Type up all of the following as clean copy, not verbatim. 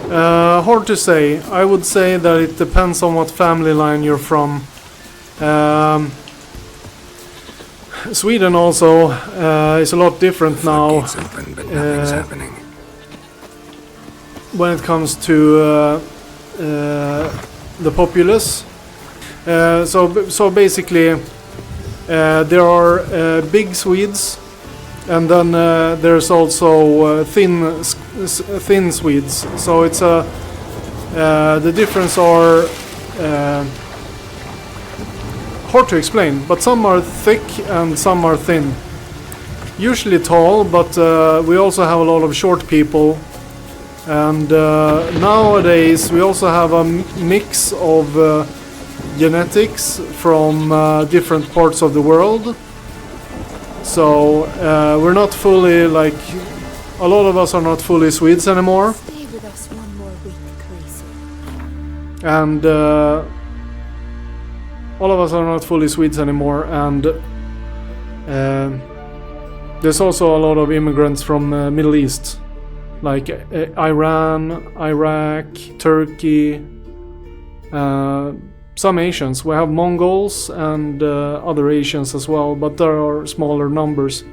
Hard to say. I would say that it depends on what family line you're from. Sweden also is a lot different now Open, but nothing's happening. when it comes to the populace. So basically, there are big Swedes, and then there's also thin Swedes. So it's the difference are hard to explain, but some are thick and some are thin. Usually tall, but we also have a lot of short people. And nowadays we also have a mix of genetics from different parts of the world. So we're not fully like, a lot of us are not fully Swedes anymore. Stay with us one more week, Crazy. And all of us are not fully Swedes anymore, and there's also a lot of immigrants from Middle East, like Iran, Iraq, Turkey, some Asians. We have Mongols and other Asians as well, but there are smaller numbers.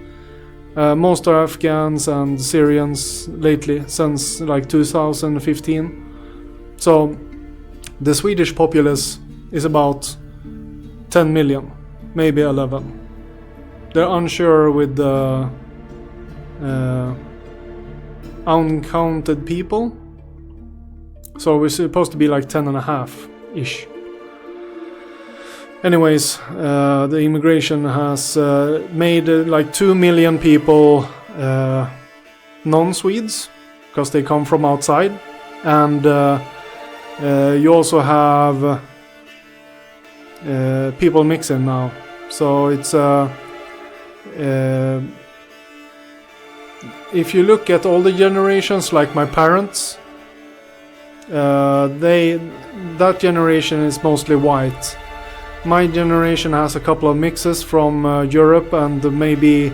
Most are Afghans and Syrians lately, since like 2015. So the Swedish populace is about 10 million, maybe 11. They're unsure with the uncounted people. So we're supposed to be like 10.5-ish. Anyways, the immigration has made like 2 million people non-Swedes, because they come from outside. And you also have people mixing now. So it's if you look at all the generations, like my parents, that generation is mostly white. My generation has a couple of mixes from Europe and maybe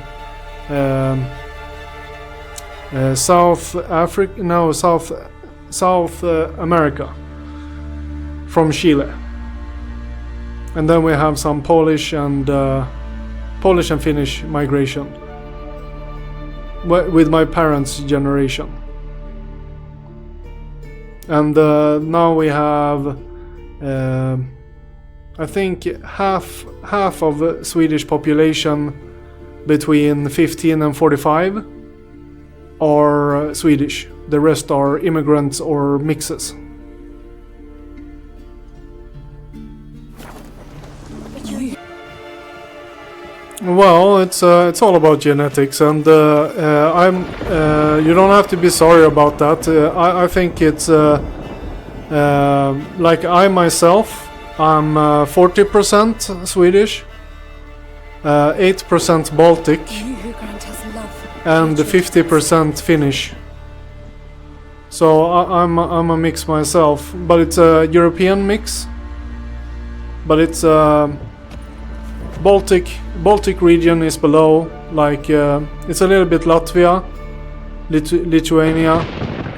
South America, from Chile. And then we have some Polish and Finnish migration with my parents' generation. And now we have, I think, half of the Swedish population between 15 and 45 are Swedish. The rest are immigrants or mixes. Well, it's all about genetics, and you don't have to be sorry about that. I think it's like I myself, I'm 40% Swedish, 8% Baltic, You who grant us love. and 50% Finnish. So I'm a mix myself, but it's a European mix. But it's Baltic region is below, like it's a little bit Latvia, Lithuania,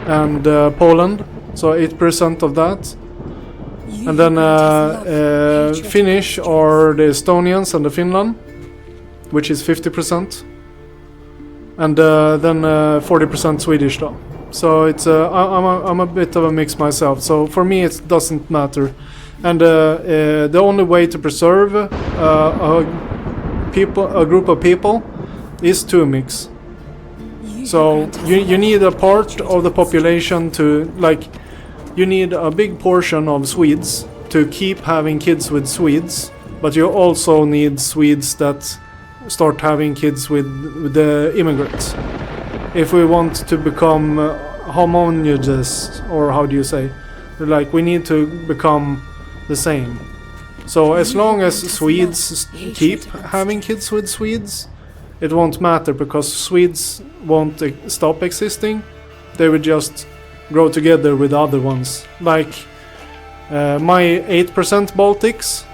and Poland. So 8% of that. You And who then grant us love, hatred, Finnish are the Estonians and the Finland, which is 50%. And then 40% Swedish though. So it's I'm a bit of a mix myself. So for me it doesn't matter. And the only way to preserve a group of people is to mix. you So who grant us you love, need a part hatred, of the population to, like, you need a big portion of Swedes to keep having kids with Swedes, but you also need Swedes that start having kids with the immigrants. If we want to become homogeneous, or how do you say, like, we need to become the same. So as long as Swedes keep having kids with Swedes, it won't matter, because Swedes won't stop existing. They will just grow together with other ones. Like my 8% Baltics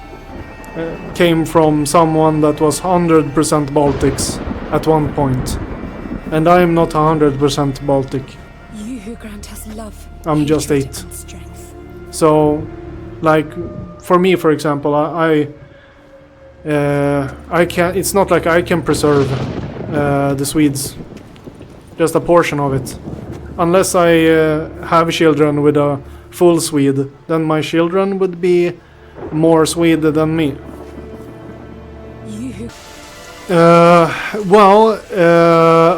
came from someone that was 100% Baltics at one point. And I am not 100% Baltic. You who grant Grant us love. I'm just hatred, 8. and strength. So, like, for me, for example, I can. It's not like I can preserve the Swedes. Just a portion of it. Unless I have children with a full Swede, then my children would be more Swede than me. You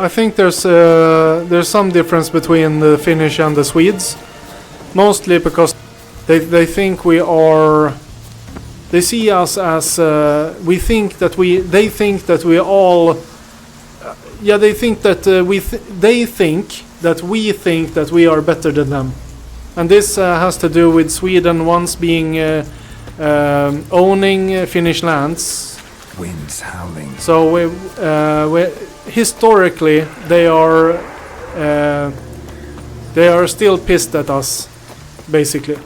I think there's some difference between the Finnish and the Swedes, mostly because they think we are. They see us as we think that we. They think that we all. Yeah, they think that they think that we think that we are better than them, and this has to do with Sweden once being owning Finnish lands. Winds howling. So we historically they are still pissed at us, basically.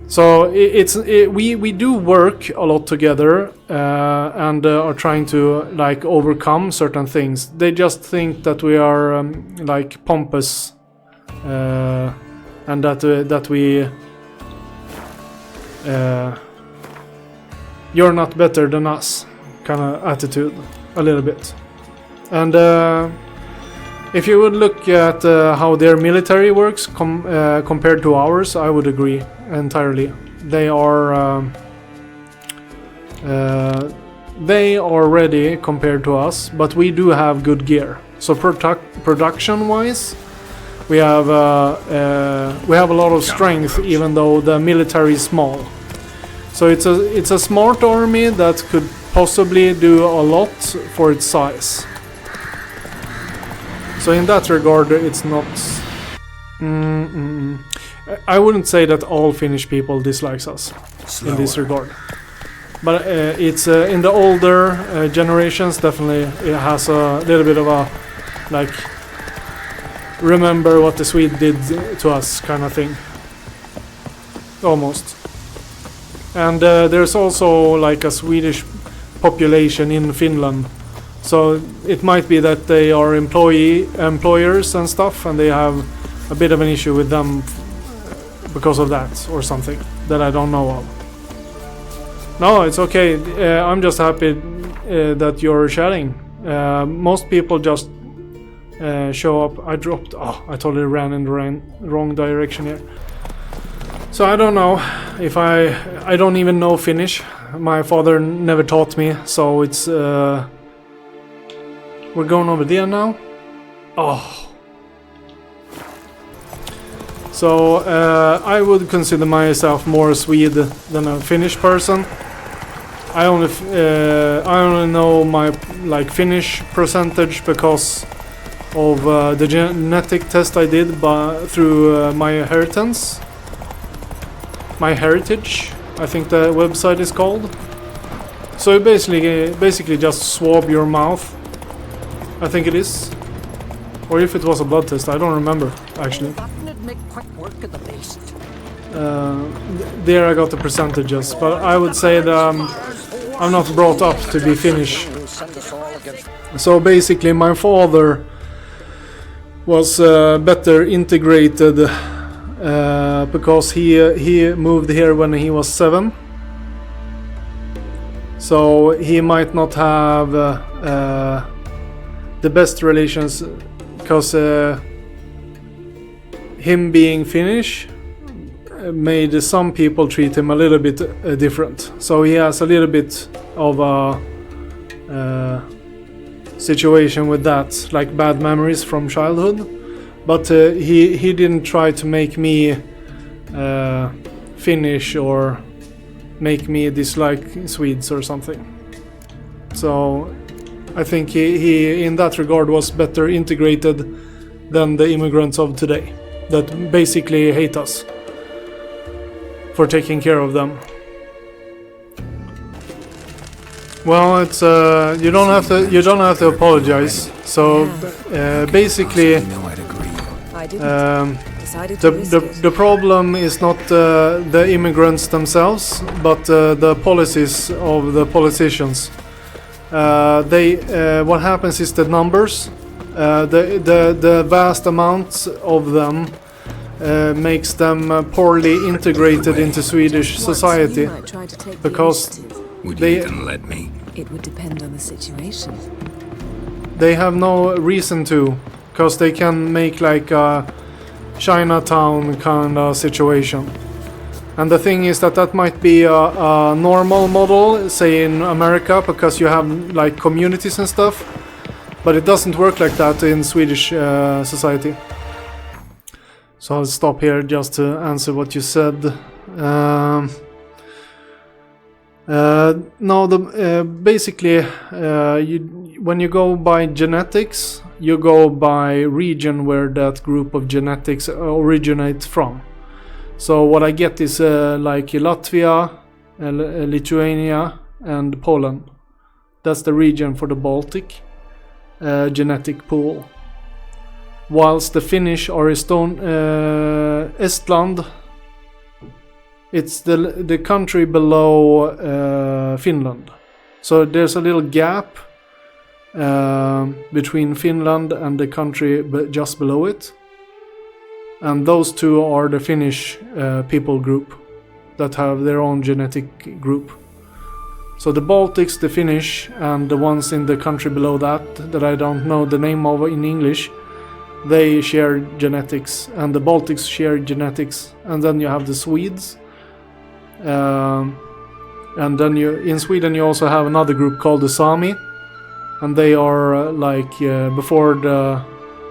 So we do work a lot together and are trying to like overcome certain things. They just think that we are like pompous and that we you're not better than us kind of attitude a little bit. And if you would look at how their military works compared to ours, I would agree entirely. They are ready compared to us, but we do have good gear. So production-wise, we have a lot of strength, even though the military is small. So it's a smart army that could possibly do a lot for its size. So in that regard, it's not. I wouldn't say that all Finnish people dislikes us in this regard, but it's in the older generations definitely it has a little bit of a like remember what the Swede did to us kind of thing, almost. And there's also like a Swedish population in Finland, so it might be that they are employers and stuff, and they have a bit of an issue with them because of that or something that I don't know of. No, it's okay. I'm just happy that you're chatting. Most people just show up. I totally ran in the wrong direction here. So I don't know if I don't even know Finnish. My father never taught me, so it's we're going over there now. Oh. So I would consider myself more Swede than a Finnish person. I only know my like Finnish percentage because of the genetic test I did through my inheritance. My heritage, I think the website is called. So you basically just swab your mouth. I think it is. Or if it was a blood test, I don't remember actually. There I got the percentages, but I would say that I'm not brought up to be Finnish. So basically my father was better integrated because he moved here when he was 7. So he might not have the best relations because him being Finnish made some people treat him a little bit different. So he has a little bit of a situation with that, like bad memories from childhood. But he didn't try to make me Finnish or make me dislike Swedes or something. So I think he in that regard was better integrated than the immigrants of today that basically hate us for taking care of them. Well, it's you don't have to apologize. So basically, I didn't. Decided to risk it. the problem is not the immigrants themselves, but the policies of the politicians. What happens is the numbers The vast amounts of them makes them poorly integrated into Swedish society. You might try to take because the initiative. Would They- you even let me? It would depend on the situation. They have no reason to, because they can make like a Chinatown kind of situation. And the thing is that might be a normal model, say in America, because you have like communities and stuff. But it doesn't work like that in Swedish society. So I'll stop here just to answer what you said. No, basically, when you go by genetics, you go by region where that group of genetics originates from. So what I get is like Latvia, Lithuania, and Poland. That's the region for the Baltic genetic pool. Whilst the Finnish are Estland, it's the country below Finland. So there's a little gap between Finland and the country just below it. And those two are the Finnish people group that have their own genetic group. So the Baltics, the Finnish, and the ones in the country below that I don't know the name of in English, they share genetics, and the Baltics share genetics. And then you have the Swedes. And then in Sweden you also have another group called the Sami, and they are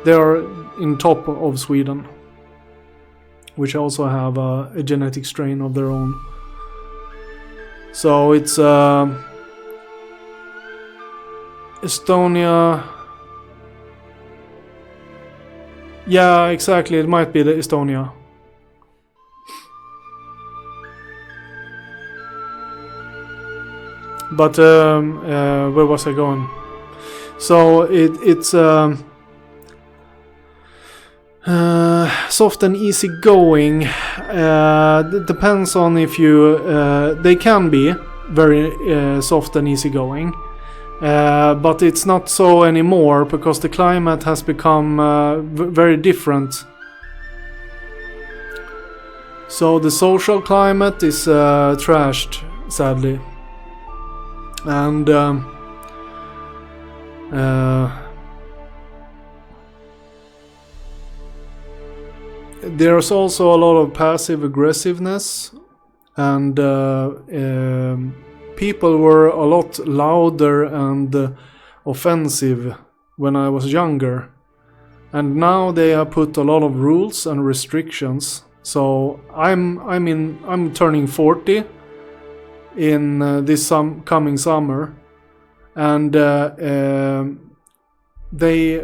they are in top of Sweden, which also have a genetic strain of their own. So it's Estonia. Yeah, exactly. It might be the Estonia. But where was I going? So it's soft and easy going. It depends on if you. They can be very soft and easy going, but it's not so anymore because the climate has become very different. So the social climate is trashed, sadly. And there's also a lot of passive aggressiveness, and people were a lot louder and offensive when I was younger, and now they have put a lot of rules and restrictions. So I'm turning 40 in this coming summer, and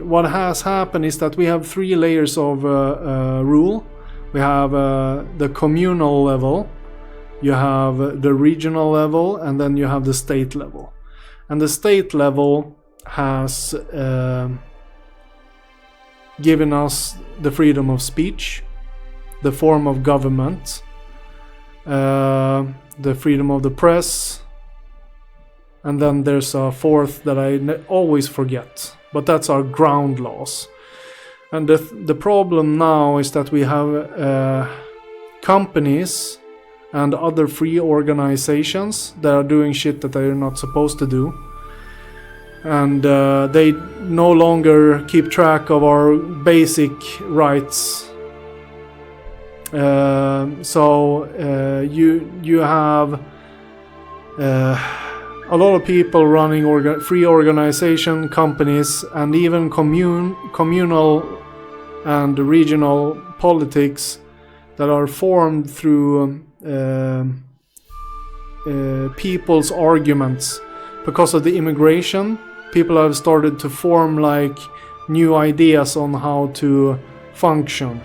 what has happened is that we have 3 layers of rule. We have the communal level, you have the regional level, and then you have the state level. And the state level has given us the freedom of speech, the form of government, the freedom of the press, and then there's a 4th that I always forget, but that's our ground laws. And the problem now is that we have companies and other free organizations that are doing shit that they're not supposed to do, and they no longer keep track of our basic rights. So you have a lot of people running free organization companies, and even communal and regional politics that are formed through people's arguments. Because of the immigration, people have started to form like new ideas on how to function.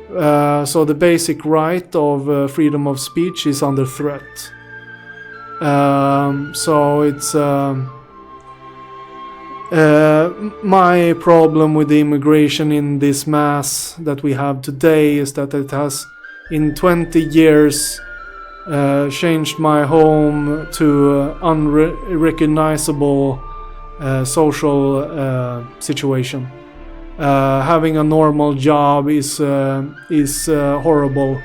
So the basic right of freedom of speech is under threat. So it's my problem with the immigration in this mass that we have today is that it has in 20 years changed my home to unrecognizable social situation. Having a normal job is horrible.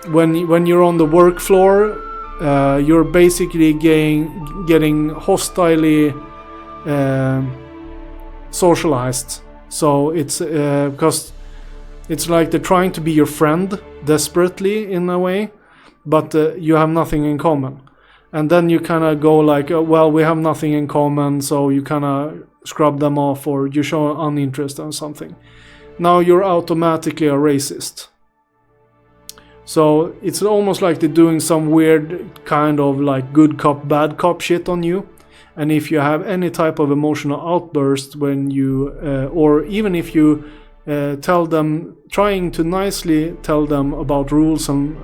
When you're on the work floor, you're basically getting hostilely socialized. So it's because it's like they're trying to be your friend desperately in a way, but you have nothing in common. And then you kind of go like, well, we have nothing in common, so you kind of scrub them off or you show uninterest on something. Now you're automatically a racist. So it's almost like they're doing some weird kind of like good cop, bad cop shit on you. And if you have any type of emotional outburst when you, or even if you tell them, trying to nicely tell them about rules and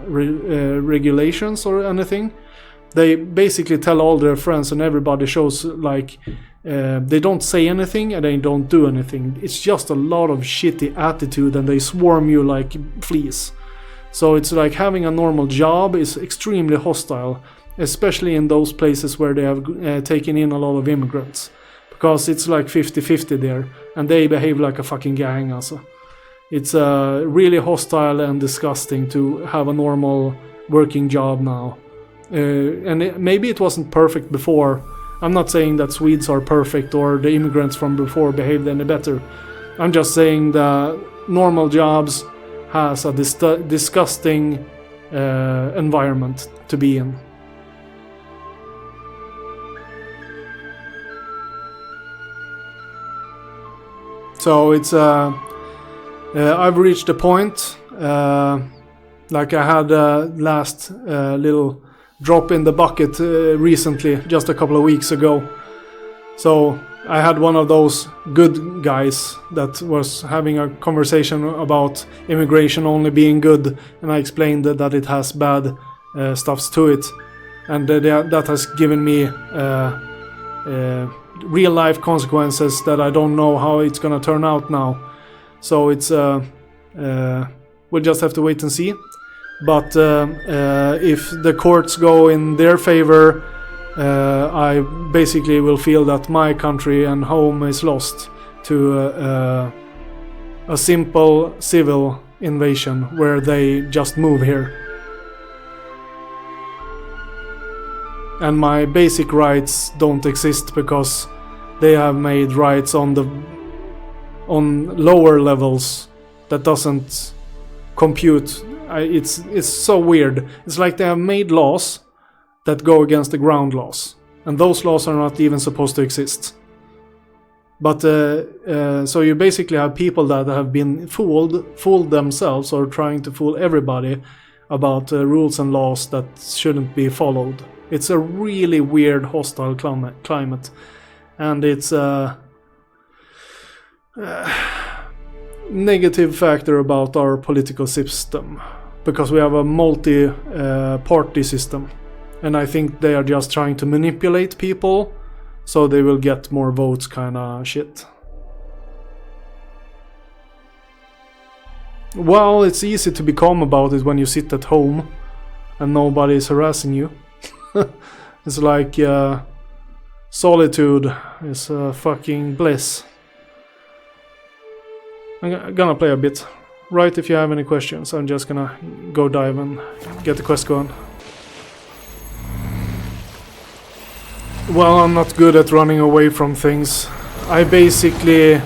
regulations or anything, they basically tell all their friends and everybody shows like they don't say anything and they don't do anything. It's just a lot of shitty attitude and they swarm you like fleas. So it's like having a normal job is extremely hostile, especially in those places where they have taken in a lot of immigrants. Because it's like 50-50 there and they behave like a fucking gang also. It's really hostile and disgusting to have a normal working job now. Maybe it wasn't perfect before. I'm not saying that Swedes are perfect or the immigrants from before behaved any better. I'm just saying that normal jobs has a disgusting environment to be in. So it's I've reached a point like I had last little drop in the bucket recently, just a couple of weeks ago. So I had one of those good guys that was having a conversation about immigration only being good, and I explained that it has bad stuffs to it, and that has given me real life consequences that I don't know how it's gonna turn out now. So it's we'll just have to wait and see. But if the courts go in their favor, I basically will feel that my country and home is lost to a simple civil invasion where they just move here. And my basic rights don't exist because they have made rights on lower levels that doesn't compute. It's so weird. It's like they have made laws that go against the ground laws, and those laws are not even supposed to exist. But so you basically have people that have been fooled themselves or trying to fool everybody about rules and laws that shouldn't be followed. It's a really weird, hostile climate, and it's a negative factor about our political system, because we have a multi-party system, and I think they are just trying to manipulate people so they will get more votes, kind of shit. Well, it's easy to be calm about it when you sit at home and nobody is harassing you. It's like solitude is fucking bliss. I'm gonna play a bit. Write if you have any questions. I'm just gonna go dive and get the quest going. Well, I'm not good at running away from things. I basically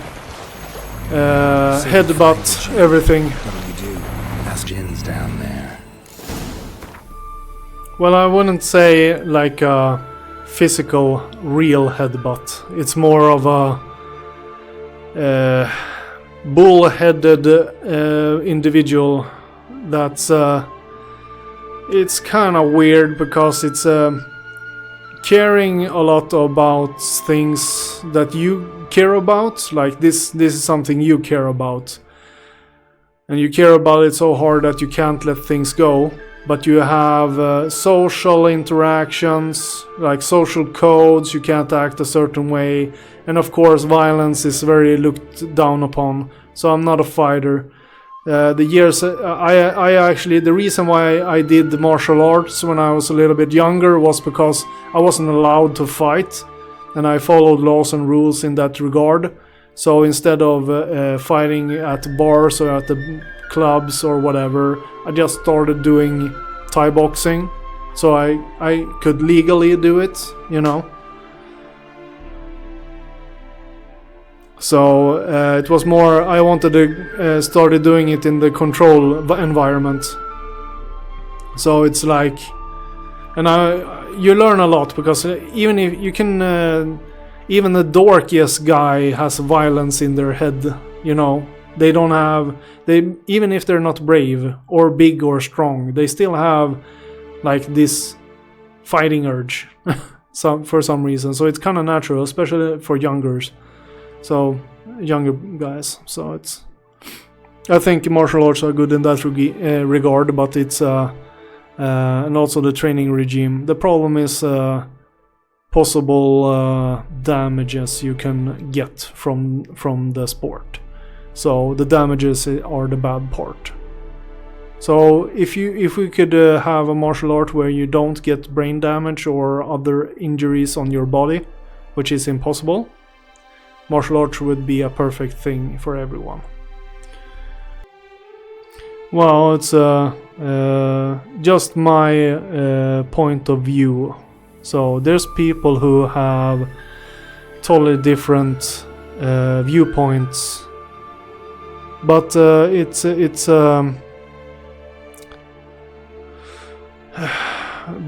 headbutt everything. What do we do? Ask Jin's down there. Well, I wouldn't say like a physical, real headbutt. It's more of a bull-headed individual that's it's kind of weird because it's caring a lot about things that you care about. Like this is something you care about, and you care about it so hard that you can't let things go. But you have social interactions, like social codes, you can't act a certain way. And of course violence is very looked down upon. So I'm not a fighter. The reason why I did martial arts when I was a little bit younger was because I wasn't allowed to fight. and I followed laws and rules in that regard. So instead of fighting at bars or at the clubs or whatever, I just started doing Thai boxing. So I could legally do it, you know. So it was more, I wanted to started doing it in the control environment. So it's like, and you learn a lot, because even if you can, even the dorkiest guy has violence in their head, you know. They don't have, even if they're not brave or big or strong, they still have like this fighting urge for some reason. So it's kind of natural, especially for younger guys. So it's, I think martial arts are good in that regard, but it's and also the training regime. The problem is possible damages you can get from the sport. So the damages are the bad part. So if we could have a martial art where you don't get brain damage or other injuries on your body, which is impossible, martial arts would be a perfect thing for everyone. Well, it's just my point of view. So there's people who have totally different viewpoints, but it's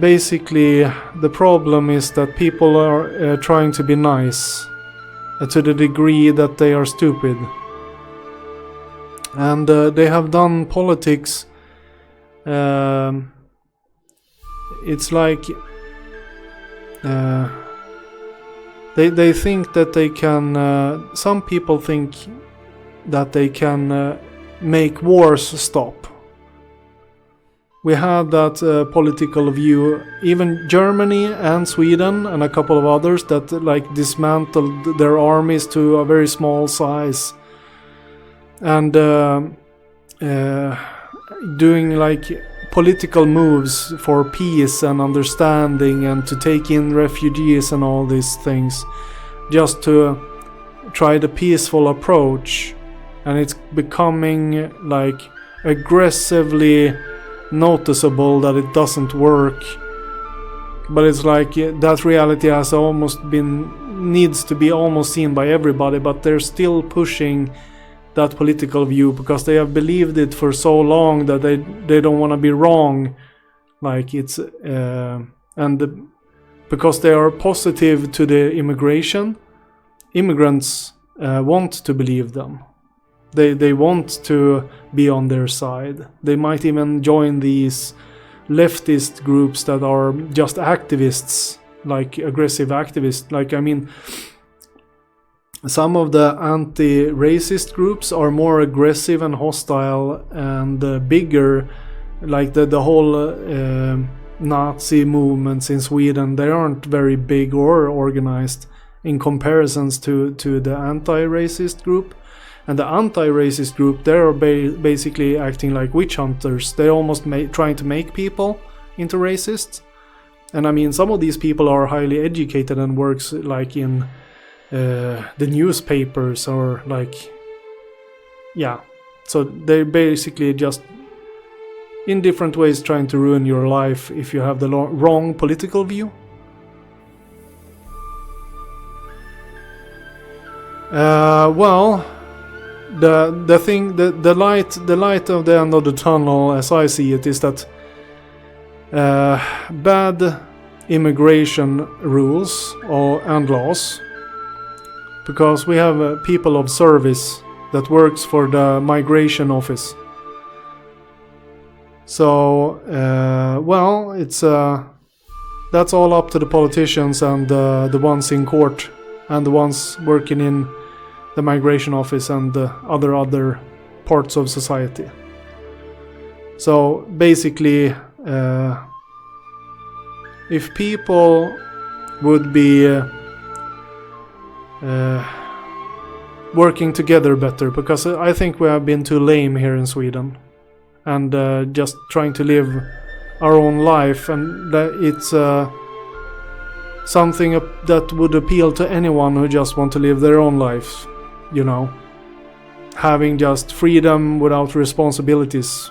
basically the problem is that people are trying to be nice to the degree that they are stupid, and they have done politics. It's like they think that they can. Some people think that they can make wars stop. We had that political view, even Germany and Sweden and a couple of others, that like dismantled their armies to a very small size, and doing like political moves for peace and understanding and to take in refugees and all these things, just to try the peaceful approach. And it's becoming like aggressively noticeable that it doesn't work, but it's like that reality has almost needs to be almost seen by everybody, but they're still pushing that political view because they have believed it for so long that they don't want to be wrong, like it's because they are positive to the immigrants want to believe them. They want to be on their side. They might even join these leftist groups that are just activists, like aggressive activists. Like, I mean, some of the anti-racist groups are more aggressive and hostile and bigger, like the whole Nazi movements in Sweden. They aren't very big or organized in comparisons to the anti-racist group. And the anti-racist group, they are basically acting like witch hunters. They're almost trying to make people into racists. And I mean, some of these people are highly educated and works like in the newspapers or like, yeah. So they're basically just in different ways trying to ruin your life if you have the wrong political view. Well, the thing, the light of the end of the tunnel, as I see it, is that bad immigration rules and laws, because we have people of service that works for the migration office. So, well, it's that's all up to the politicians and the ones in court and the ones working in the migration office and other parts of society. So basically, if people would be working together better, because I think we have been too lame here in Sweden and just trying to live our own life, and it's something that would appeal to anyone who just want to live their own life, you know, having just freedom without responsibilities.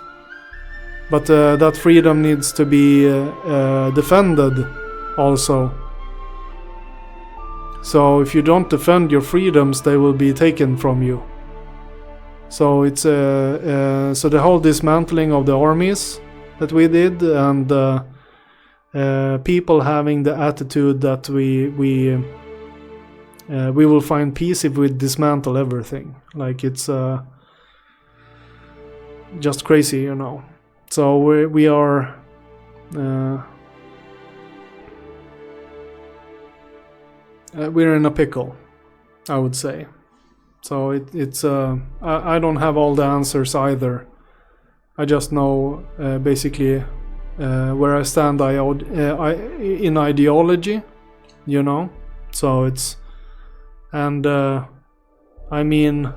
But that freedom needs to be defended also. So if you don't defend your freedoms, they will be taken from you. So it's so the whole dismantling of the armies that we did, and people having the attitude that we will find peace if we dismantle everything. Like it's just crazy, you know. So we are we're in a pickle, I would say. So it's I don't have all the answers either. I just know basically where I stand in ideology, you know. So it's, and I mean,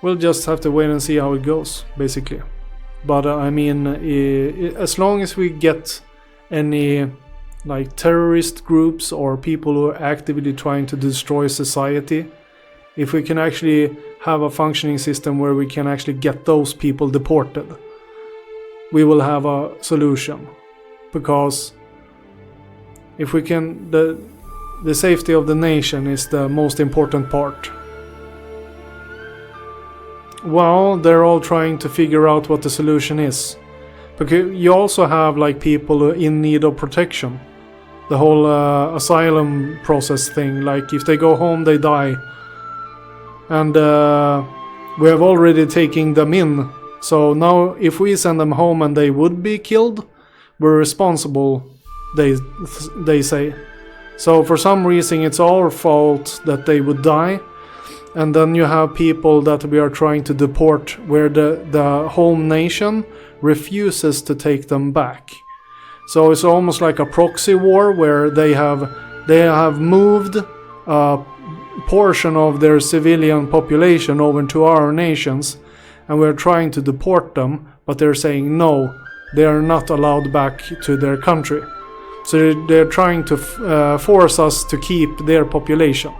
we'll just have to wait and see how it goes, basically. But I mean, as long as we get any like terrorist groups or people who are actively trying to destroy society, if we can actually have a functioning system where we can actually get those people deported, we will have a solution. Because if we can, the safety of the nation is the most important part. Well, they're all trying to figure out what the solution is. Because you also have like people in need of protection. The whole asylum process thing, like if they go home they die. And we have already taken them in. So now if we send them home and they would be killed, we're responsible, they say. So for some reason it's our fault that they would die. And then you have people that we are trying to deport where the home nation refuses to take them back. So it's almost like a proxy war where they have moved a portion of their civilian population over to our nations, and we're trying to deport them, but they're saying no, they are not allowed back to their country. So they're trying to force us to keep their population.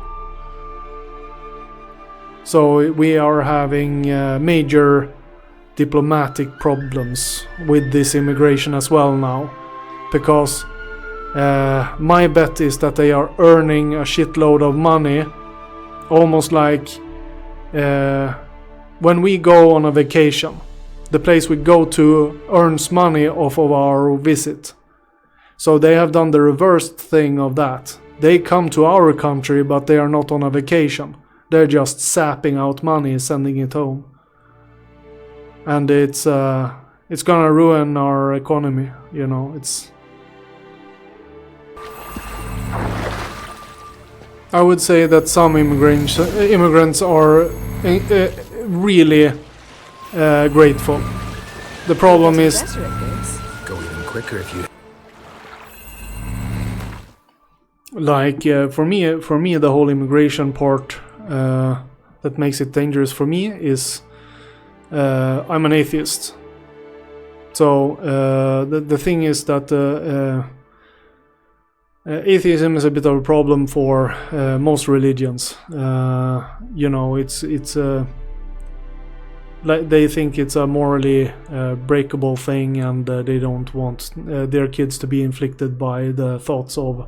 So we are having major diplomatic problems with this immigration as well now. Because my bet is that they are earning a shitload of money, almost like when we go on a vacation, the place we go to earns money off of our visit. So they have done the reversed thing of that. They come to our country, but they are not on a vacation. They're just sapping out money, sending it home. And it's gonna ruin our economy, you know. I would say that some immigrants are really grateful. The problem is, Go even quicker if you. like for me, the whole immigration part that makes it dangerous for me is I'm an atheist. So the thing is that atheism is a bit of a problem for most religions. You know, it's like they think it's a morally breakable thing, and they don't want their kids to be inflicted by the thoughts of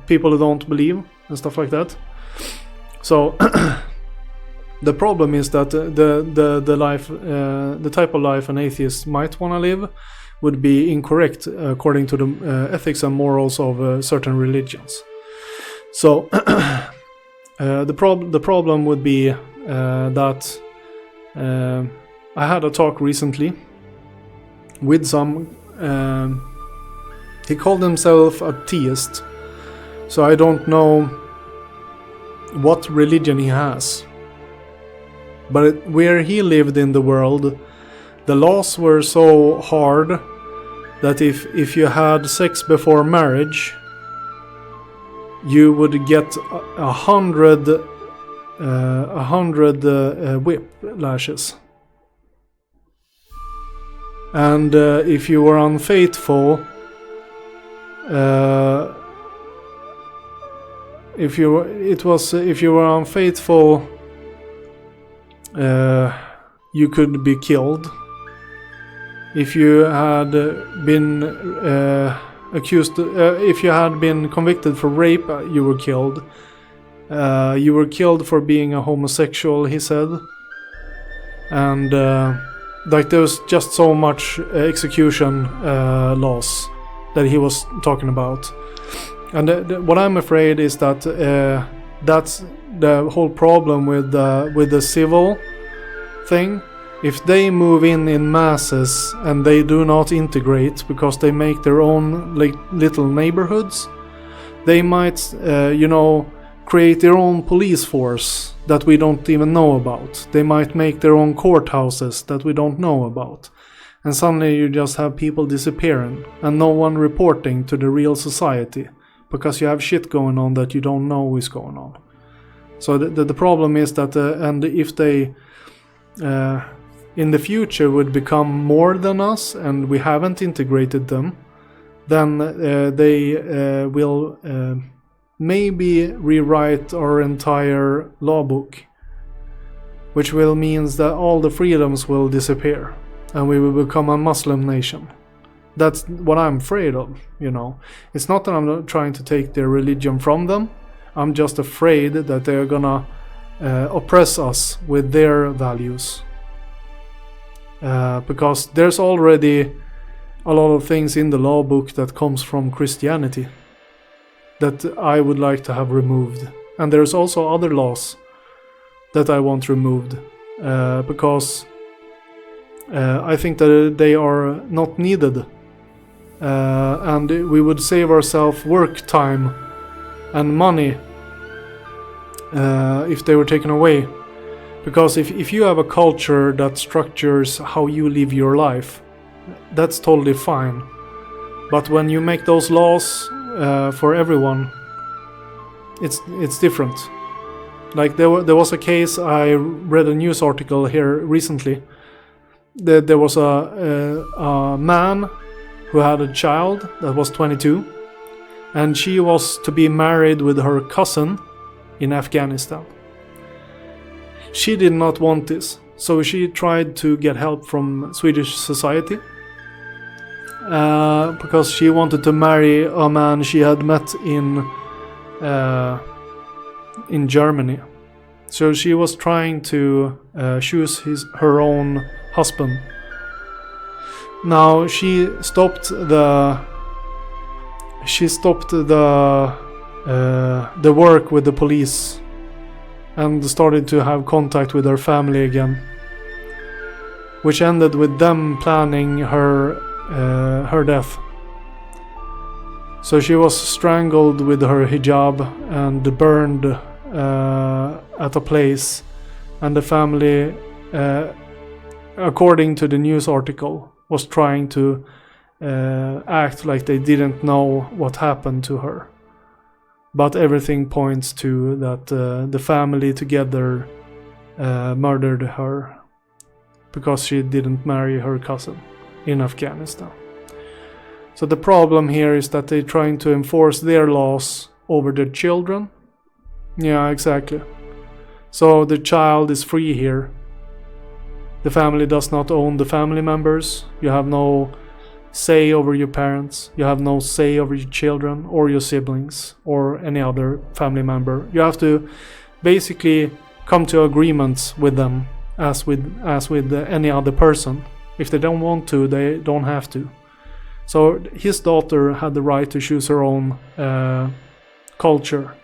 people who don't believe and stuff like that. So the problem is that the life, the type of life an atheist might want to live, would be incorrect according to the ethics and morals of certain religions. So the problem would be that I had a talk recently with some. He called himself a theist, so I don't know what religion he has. But where he lived in the world, the laws were so hard that if you had sex before marriage, you would get 100 whip lashes. And if you were unfaithful, if you were unfaithful, you could be killed. If you had been if you had been convicted for rape, you were killed. You were killed for being a homosexual, he said. And like there was just so much execution laws that he was talking about. And what I'm afraid is that that's the whole problem with the civil thing. If they move in masses and they do not integrate because they make their own like little neighborhoods, they might create their own police force that we don't even know about. They might make their own courthouses that we don't know about. And suddenly you just have people disappearing and no one reporting to the real society because you have shit going on that you don't know is going on. So the problem is that and if they in the future would become more than us and we haven't integrated them, then they will maybe rewrite our entire law book, which will means that all the freedoms will disappear and we will become a Muslim nation. That's what I'm afraid of, It's not that I'm trying to take their religion from them. I'm just afraid that they're gonna oppress us with their values. Because there's already a lot of things in the law book that comes from Christianity that I would like to have removed. And there's also other laws that I want removed because I think that they are not needed. And we would save ourselves work time and money if they were taken away. Because if you have a culture that structures how you live your life, that's totally fine. But when you make those laws for everyone, it's different. Like there was a case, I read a news article here recently. There was a man who had a child that was 22, and she was to be married with her cousin in Afghanistan. She did not want this, so she tried to get help from Swedish society because she wanted to marry a man she had met in Germany. So she was trying to choose her own husband. Now she stopped the work with the police and started to have contact with her family again, which ended with them planning her death. So she was strangled with her hijab and burned at a place, and the family, according to the news article, was trying to act like they didn't know what happened to her. But everything points to that the family together murdered her because she didn't marry her cousin in Afghanistan. So the problem here is that they're trying to enforce their laws over their children. Yeah, exactly. So the child is free here. The family does not own the family members. You have no say over your parents. You have no say over your children or your siblings or any other family member. You have to basically come to agreements with them as with any other person. If they don't want to, they don't have to. So his daughter had the right to choose her own culture.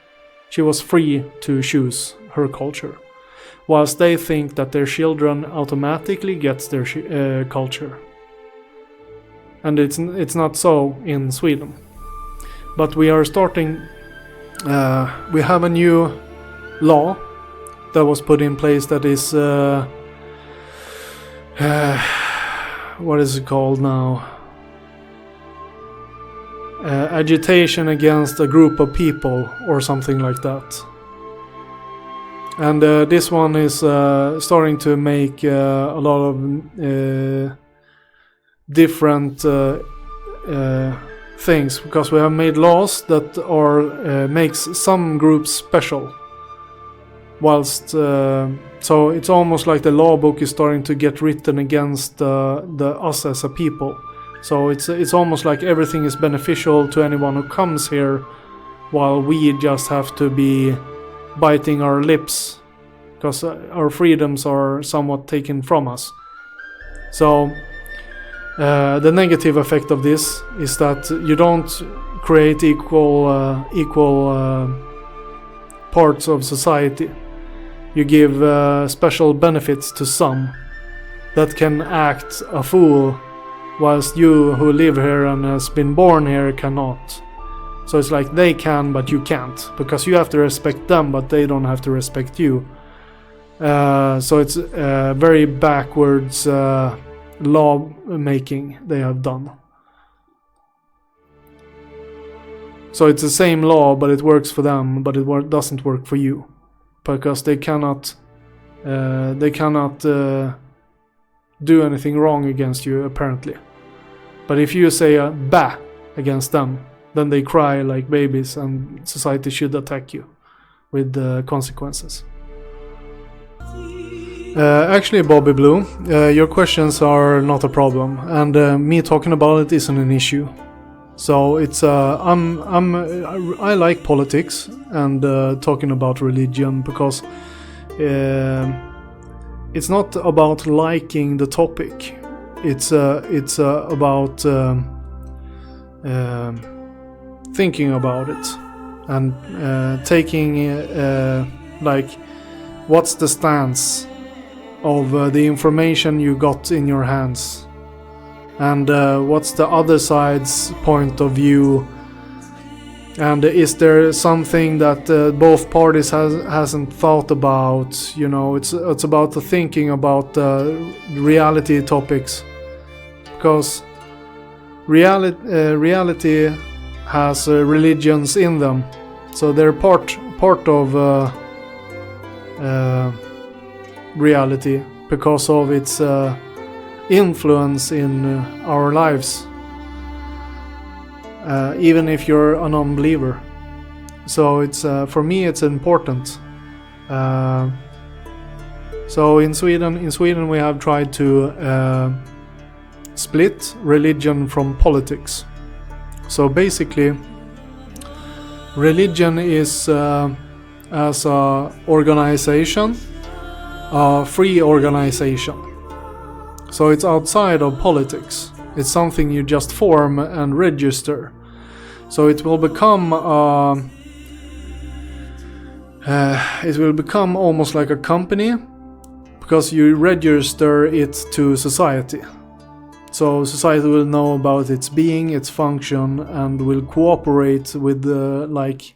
She was free to choose her culture, whilst they think that their children automatically gets their culture. And it's not so in Sweden. But we are starting. We have a new law that was put in place that is what is it called now? Agitation against a group of people or something like that. And this one is starting to make a lot of different things, because we have made laws that are makes some groups special. Whilst so it's almost like the law book is starting to get written against the us as a people. So it's almost like everything is beneficial to anyone who comes here, while we just have to be biting our lips because our freedoms are somewhat taken from us. So the negative effect of this is that you don't create equal parts of society. You give special benefits to some that can act a fool, whilst you who live here and has been born here cannot. So it's like they can, but you can't, because you have to respect them, but they don't have to respect you. So it's very backwards law making they have done. So it's the same law, but it works for them, but it doesn't work for you, because they cannot do anything wrong against you, apparently. But if you say a bah against them, then they cry like babies, and society should attack you with the consequences. Actually, Bobby Blue, your questions are not a problem, and me talking about it isn't an issue. So it's I like politics and talking about religion, because it's not about liking the topic. It's about thinking about it and taking like, what's the stance of the information you got in your hands, and what's the other side's point of view, and is there something that both parties hasn't thought about. You know, it's about the thinking about reality topics, because reality has religions in them, so they're part of reality because of its influence in our lives, even if you're a non-believer. So it's for me it's important. So in Sweden we have tried to split religion from politics. So basically, religion is as a organization, a free organization. So it's outside of politics. It's something you just form and register. So it will become almost like a company, because you register it to society. So society will know about its being, its function, and will cooperate with like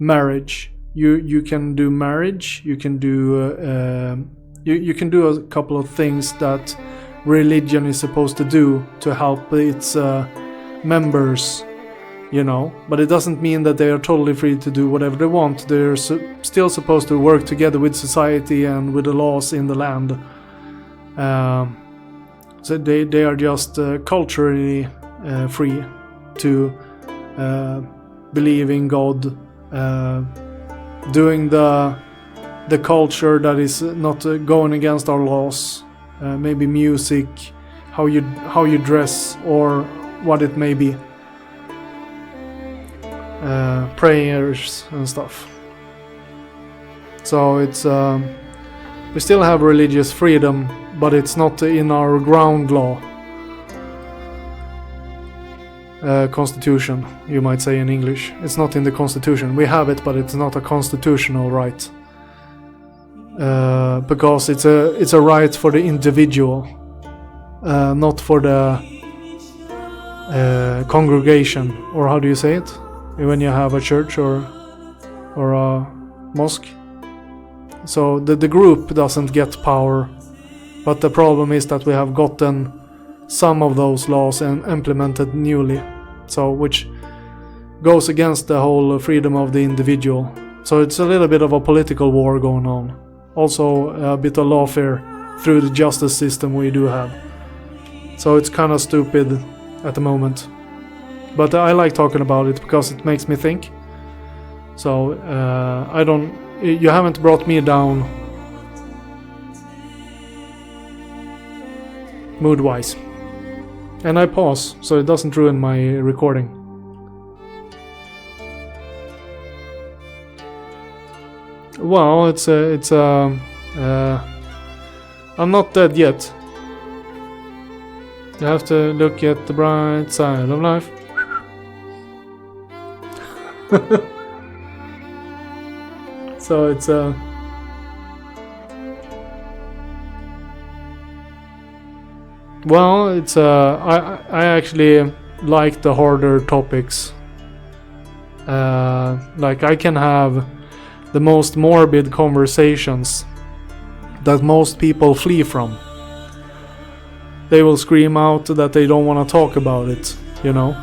marriage. You can do marriage. You can do you can do a couple of things that religion is supposed to do to help its members, you know. But it doesn't mean that they are totally free to do whatever they want. They're still supposed to work together with society and with the laws in the land. So they are just culturally free to believe in God, doing the culture that is not going against our laws. Maybe music, how you dress, or what it may be. Prayers and stuff. So it's we still have religious freedom, but it's not in our ground law. Constitution, you might say in English. It's not in the constitution. We have it, but it's not a constitutional right. Because it's a right for the individual, not for the congregation, or how do you say it when you have a church or a mosque. So the group doesn't get power, but the problem is that we have gotten some of those laws and implemented newly, so which goes against the whole freedom of the individual. So it's a little bit of a political war going on. Also a bit of lawfare through the justice system we do have. So it's kind of stupid at the moment. but I like talking about it because it makes me think. So you haven't brought me down mood-wise. And I pause so it doesn't ruin my recording. Well, I'm not dead yet. You have to look at the bright side of life. So it's well, it's I actually like the harder topics. Like I can have the most morbid conversations that most people flee from. They will scream out that they don't want to talk about it, you know.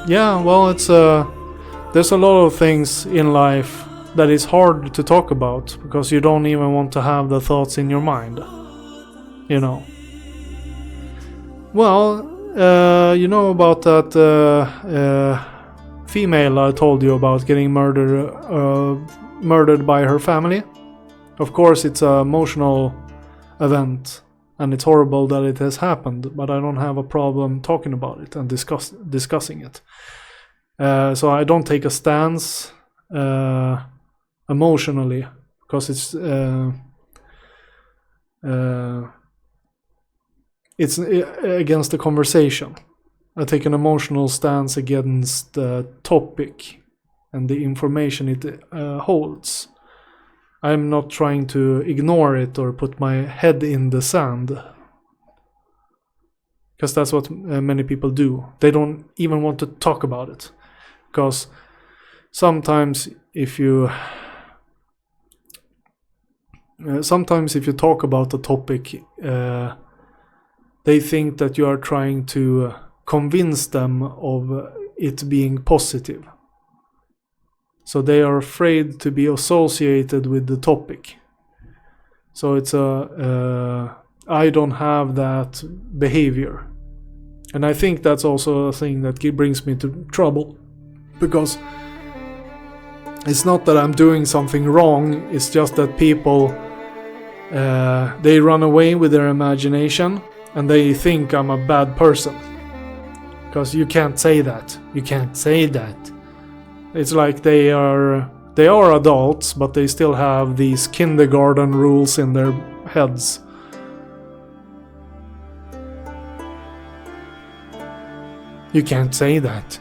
Yeah, well, it's there's a lot of things in life that is hard to talk about because you don't even want to have the thoughts in your mind, you know. Well, you know about that female I told you about getting murdered by her family? Of course, it's an emotional event and it's horrible that it has happened, but I don't have a problem talking about it and discussing it. So I don't take a stance emotionally because it's against the conversation. I take an emotional stance against the topic and the information it holds. I'm not trying to ignore it or put my head in the sand. Because that's what many people do. They don't even want to talk about it. Because sometimes if you talk about the topic, they think that you are trying to convince them of it being positive. So they are afraid to be associated with the topic. So it's I don't have that behavior. And I think that's also a thing that brings me to trouble. Because it's not that I'm doing something wrong, it's just that people, they run away with their imagination and they think I'm a bad person. Because you can't say that. You can't say that. It's like they are adults, but they still have these kindergarten rules in their heads. You can't say that.